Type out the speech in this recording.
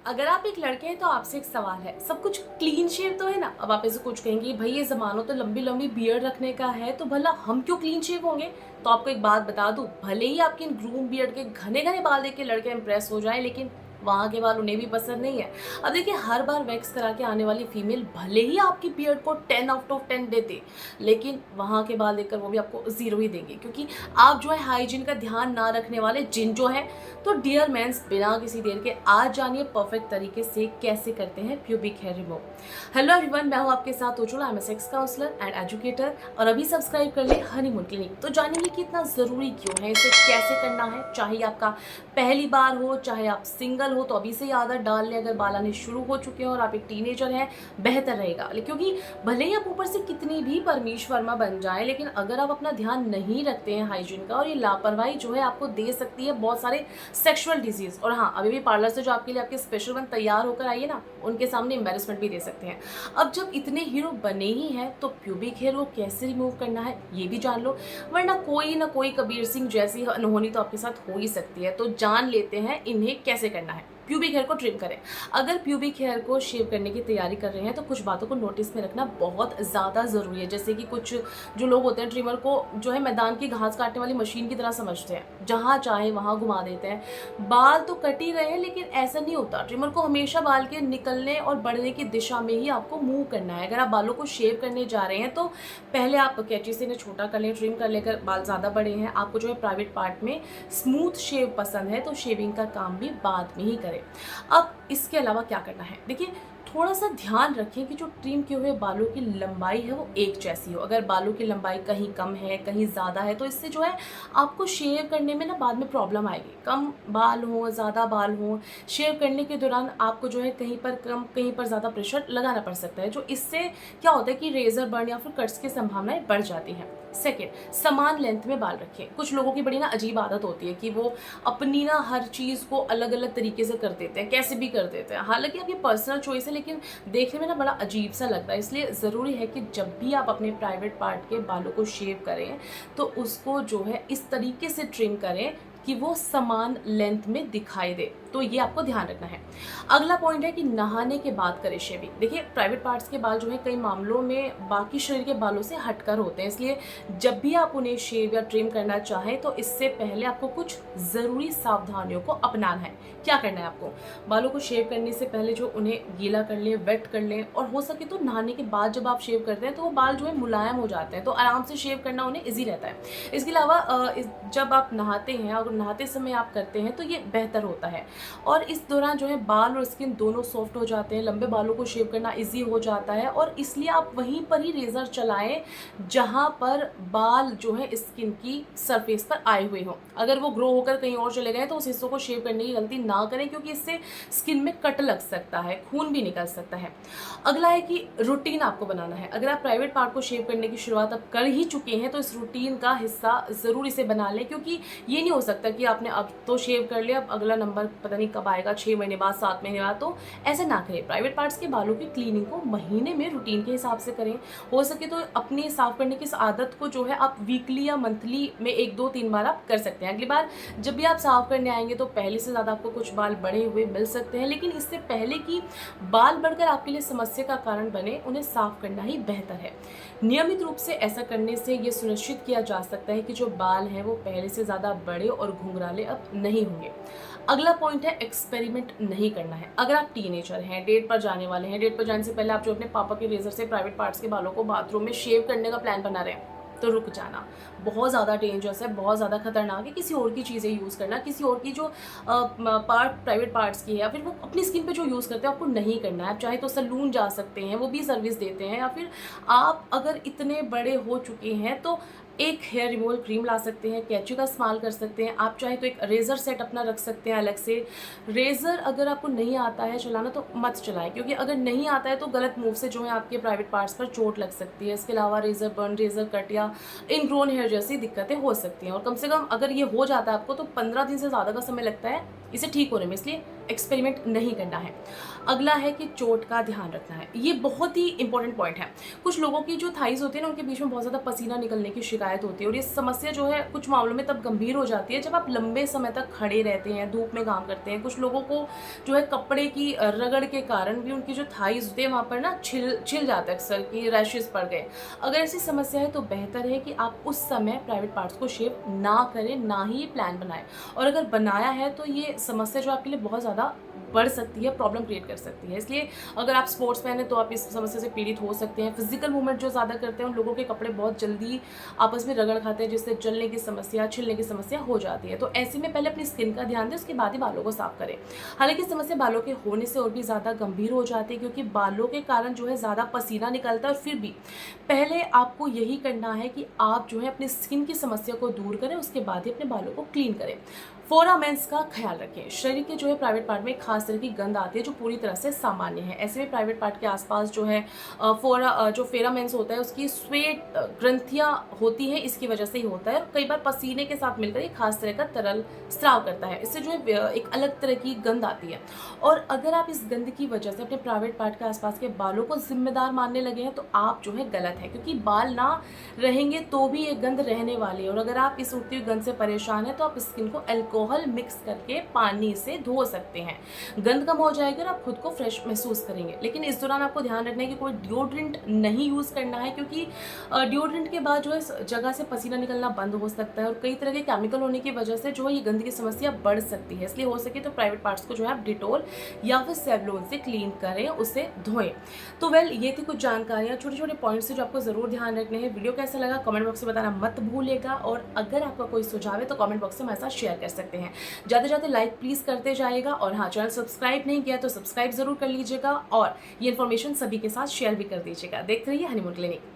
अगर आप एक लड़के हैं तो आपसे एक सवाल है, सब कुछ क्लीन शेव तो है ना। अब आप ऐसे कुछ कहेंगे, भाई ये जमाना तो लंबी लंबी बियर्ड रखने का है, तो भला हम क्यों क्लीन शेव होंगे। तो आपको एक बात बता दूं, भले ही आपके ग्रूम बियर्ड के घने घने बाल देख के लड़के इंप्रेस हो जाए, लेकिन वहाँ के बाल उन्हें भी पसंद नहीं है। अब देखिए, हर बार वैक्स करा के आने वाली फीमेल भले ही आपकी बियर्ड को 10 आउट ऑफ 10 देते, लेकिन वहाँ के बाल देखकर वो भी आपको 0 ही देंगे, क्योंकि आप जो है हाइजीन का ध्यान ना रखने वाले जिन जो है। तो डियर मेंस, बिना किसी देर के आज जानिए परफेक्ट तरीके से कैसे करते हैं pubic hair remove. Hello everyone, मैं हूं आपके साथ Ujjwala, I am sex counsellor and educator, और अभी सब्सक्राइब कर ले हनीमून क्लिनिक। तो जानेंगे कि इतना ज़रूरी क्यों है, इसे कैसे करना है। चाहे आपका पहली बार हो, चाहे आप सिंगल हो, तो अभी से ही आदत डाल लें। अगर बाल आने शुरू हो चुके हैं और आप एक टीनेजर हैं, बेहतर रहेगा, क्योंकि भले ही आप ऊपर से कितनी भी परमीश वर्मा बन जाए, लेकिन अगर आप अपना ध्यान नहीं रखते हैं हाइजीन का, और ये लापरवाही जो है आपको दे सकती है बहुत सारे सेक्सुअल डिजीज। और हाँ, अभी भी पार्लर से जो आपके लिए आपके स्पेशल वन तैयार होकर आइए ना, उनके सामने एम्बेरसमेंट भी दे सकते हैं। अब जब इतने हीरो बने ही हैं, तो प्यूबिक हेयर को कैसे रिमूव करना है ये भी जान लो, वरना कोई ना कोई कबीर सिंह जैसी अनहोनी तो आपके साथ हो ही सकती है। तो जान लेते हैं इन्हें कैसे करना है। प्यूबिक हेयर को ट्रिम करें। अगर प्यूबिक हेयर को शेव करने की तैयारी कर रहे हैं, तो कुछ बातों को नोटिस में रखना बहुत ज़्यादा ज़रूरी है। जैसे कि कुछ जो लोग होते हैं, ट्रिमर को जो है मैदान की घास काटने वाली मशीन की तरह समझते हैं, जहाँ चाहे वहाँ घुमा देते हैं। बाल तो कट ही रहे हैं, लेकिन ऐसा नहीं होता। ट्रिमर को हमेशा बाल के निकलने और बढ़ने की दिशा में ही आपको मूव करना है। अगर आप बालों को शेव करने जा रहे हैं, तो पहले आप कैंची से इन्हें छोटा कर लें, ट्रिम कर लेकर। बाल ज़्यादा बड़े हैं, आपको जो है प्राइवेट पार्ट में स्मूथ शेव पसंद है, तो शेविंग का काम भी बाद में ही करें। अब इसके अलावा क्या करना है, देखिए, थोड़ा सा ध्यान रखें कि जो ट्रिम किए हुए बालों की लंबाई है वो एक जैसी हो। अगर बालों की लंबाई कहीं कम है, कहीं ज़्यादा है, तो इससे जो है आपको शेव करने में ना बाद में प्रॉब्लम आएगी। कम बाल हो, ज़्यादा बाल हो, शेव करने के दौरान आपको जो है कहीं पर कम, कहीं पर ज़्यादा प्रेशर लगाना पड़ सकता है, जो इससे क्या होता है कि रेजर बर्न या फिर कट्स की संभावनाएं बढ़ जाती हैं। सेकेंड, समान लेंथ में बाल रखें। कुछ लोगों की बड़ी ना अजीब आदत होती है कि वो अपनी ना हर चीज़ को अलग अलग तरीके से कर देते हैं, कैसे भी कर देते हैं। हालांकि आपकी पर्सनल चॉइस है, लेकिन देखने में ना बड़ा अजीब सा लगता है। इसलिए ज़रूरी है कि जब भी आप अपने प्राइवेट पार्ट के बालों को शेव करें, तो उसको जो है इस तरीके से ट्रिम करें कि वो समान लेंथ में दिखाई दे। तो ये आपको ध्यान रखना है। अगला पॉइंट है कि नहाने के बाद करें शेविंग। देखिए, प्राइवेट पार्ट्स के बाल जो है कई मामलों में बाकी शरीर के बालों से हटकर होते हैं, इसलिए जब भी आप उन्हें शेव या ट्रिम करना चाहें, तो इससे पहले आपको कुछ ज़रूरी सावधानियों को अपनाना है। क्या करना है आपको, बालों को शेव करने से पहले जो उन्हें गीला कर लें, वेट कर लें, और हो सके तो नहाने के बाद जब आप शेव करते हैं, तो वो बाल जो है मुलायम हो जाते हैं, तो आराम से शेव करना उन्हें ईजी रहता है। इसके अलावा जब आप नहाते हैं और नहाते समय आप करते हैं, तो ये बेहतर होता है। और इस दौरान जो है बाल और स्किन दोनों सॉफ्ट हो जाते हैं, लंबे बालों को शेव करना इजी हो जाता है, और इसलिए आप वहीं पर ही रेजर चलाएं जहां पर बाल जो है स्किन की सरफेस पर आए हुए हों। अगर वो ग्रो होकर कहीं और चले गए, तो उस हिस्सों को शेव करने की गलती ना करें, क्योंकि इससे स्किन में कट लग सकता है, खून भी निकल सकता है। अगला है कि रूटीन आपको बनाना है। अगर आप प्राइवेट पार्ट को शेव करने की शुरुआत अब कर ही चुके हैं, तो इस रूटीन का हिस्सा ज़रूर इसे बना लें, क्योंकि ये नहीं हो सकता कि आपने अब तो शेव कर लिया, अब अगला नंबर पता नहीं कब आएगा, 6 महीने बाद, 7 महीने बाद। तो ऐसा ना करें। प्राइवेट पार्ट्स के बालों की क्लीनिंग को महीने में रूटीन के हिसाब से करें। हो सके तो अपनी साफ करने की इस आदत को जो है आप वीकली या मंथली में 1, 2, 3 बार आप कर सकते हैं। अगली बार जब भी आप साफ करने आएंगे, तो पहले से ज़्यादा आपको कुछ बाल बढ़े हुए मिल सकते हैं, लेकिन इससे पहले कि बाल बढ़कर आपके लिए समस्या का कारण बने, उन्हें साफ करना ही बेहतर है। नियमित रूप से ऐसा करने से ये सुनिश्चित किया जा सकता है कि जो बाल हैं वो पहले से ज़्यादा बड़े और घुंघराले अब नहीं होंगे। अगला पॉइंट है, एक्सपेरिमेंट नहीं करना है। अगर आप टीनेजर हैं, डेट पर जाने वाले हैं, डेट पर जाने से पहले आप जो अपने पापा के रेजर से प्राइवेट पार्ट्स के बालों को बाथरूम में शेव करने का प्लान बना रहे हैं, तो रुक जाना। बहुत ज़्यादा डेंजरस है, बहुत ज़्यादा खतरनाक है। किसी और की चीज़ें यूज़ करना, किसी और की जो पार्ट प्राइवेट पार्ट्स की है, या फिर वो अपनी स्किन पे जो यूज़ करते हैं, आपको नहीं करना है। आप चाहे तो सैलून जा सकते हैं, वो भी सर्विस देते हैं, या फिर आप अगर इतने बड़े हो चुके हैं, तो एक हेयर रिमूवल क्रीम ला सकते हैं, कैंची का इस्तेमाल कर सकते हैं। आप चाहे तो एक रेज़र सेट अपना रख सकते हैं अलग से। रेज़र अगर आपको नहीं आता है चलाना, तो मत चलाएं, क्योंकि अगर नहीं आता है तो गलत मूव से जो है आपके प्राइवेट पार्ट्स पर चोट लग सकती है। इसके अलावा रेज़र बर्न, रेज़र कट या इनग्रोन हेयर जैसी दिक्कतें हो सकती हैं। और कम से कम अगर ये हो जाता है आपको, तो 15 दिन से ज़्यादा का समय लगता है इसे ठीक होने में, इसलिए एक्सपेरिमेंट नहीं करना है। अगला है कि चोट का ध्यान रखना है। ये बहुत ही इंपॉर्टेंट पॉइंट है। कुछ लोगों की जो थाइज होती है ना, उनके बीच में बहुत ज़्यादा पसीना निकलने की शिकायत होती है, और ये समस्या जो है कुछ मामलों में तब गंभीर हो जाती है जब आप लंबे समय तक खड़े रहते हैं, धूप में काम करते हैं। कुछ लोगों को जो है कपड़े की रगड़ के कारण भी उनकी जो थाइज होती है वहाँ पर ना छिल जाता है, अक्सर कि रैशेस पड़ गए। अगर ऐसी समस्या है तो बेहतर है कि आप उस समय प्राइवेट पार्ट्स को शेव ना करें, ना ही प्लान बनाएं। और अगर बनाया है तो ये समस्या जो आपके लिए बहुत ज़्यादा बढ़ सकती है, प्रॉब्लम क्रिएट कर सकती है। इसलिए अगर आप स्पोर्ट्समैन हैं तो आप इस समस्या से पीड़ित हो सकते हैं। फिजिकल मूवमेंट जो ज़्यादा करते हैं उन लोगों के कपड़े बहुत जल्दी आपस में रगड़ खाते हैं, जिससे जलने की समस्या, छिलने की समस्या हो जाती है। तो ऐसे में पहले अपनी स्किन का ध्यान दें, उसके बाद ही बालों को साफ करें। हालांकि समस्या बालों के होने से और भी ज़्यादा गंभीर हो जाती है, क्योंकि बालों के कारण जो है ज़्यादा पसीना निकलता है। और फिर भी पहले आपको यही करना है कि आप जो है अपनी स्किन की समस्या को दूर करें, उसके बाद ही अपने बालों को क्लीन करें। फोरामेंस का ख्याल रखें। शरीर के जो है प्राइवेट पार्ट में एक खास तरह की गंध आती है जो पूरी तरह से सामान्य है। ऐसे में प्राइवेट पार्ट के आसपास जो है जो फेरामेंस होता है, उसकी स्वेट ग्रंथियां होती हैं, इसकी वजह से ही होता है। और कई बार पसीने के साथ मिलकर एक खास तरह का तरल स्राव करता है, इससे जो है एक अलग तरह की गंध आती है। और अगर आप इस गंध की वजह से अपने प्राइवेट पार्ट के आसपास के बालों को जिम्मेदार मानने लगे हैं तो आप जो है गलत है, क्योंकि बाल ना रहेंगे तो भी ये गंध रहने वाली है। और अगर आप इस उठती हुई गंध से परेशान है तो आप स्किन को अल्कोहल मिक्स करके पानी से धो सकते हैं। गंध कम हो जाएगी और आप खुद को फ्रेश महसूस करेंगे। लेकिन इस दौरान आपको ध्यान रखना है कि कोई डिओड्रेंट नहीं यूज़ करना है, क्योंकि डिओड्रेंट के बाद जो है जगह से पसीना निकलना बंद हो सकता है, और कई तरह के केमिकल होने की वजह से जो है ये गंध की समस्या बढ़ सकती है। इसलिए हो सके तो प्राइवेट पार्ट्स को जो है आप डिटोल या फिर सेवलोन से क्लीन करें, उसे धोएं। तो ये थी कुछ जानकारियाँ, छोटे छोटे पॉइंट्स जो आपको ज़रूर ध्यान रखने हैं। वीडियो कैसा लगा कमेंट बॉक्स में बताना मत भूलिएगा, और अगर आपका कोई सुझाव है तो कमेंट बॉक्स में हमारे साथ शेयर कर सकते हैं। जाते जाते लाइक प्लीज़ करते जाइएगा, और हाँ, चैनल सब्सक्राइब नहीं किया तो सब्सक्राइब ज़रूर कर लीजिएगा, और ये इन्फॉर्मेशन सभी के साथ शेयर भी कर दीजिएगा। देखते रहिए हनीमून क्लिनिक।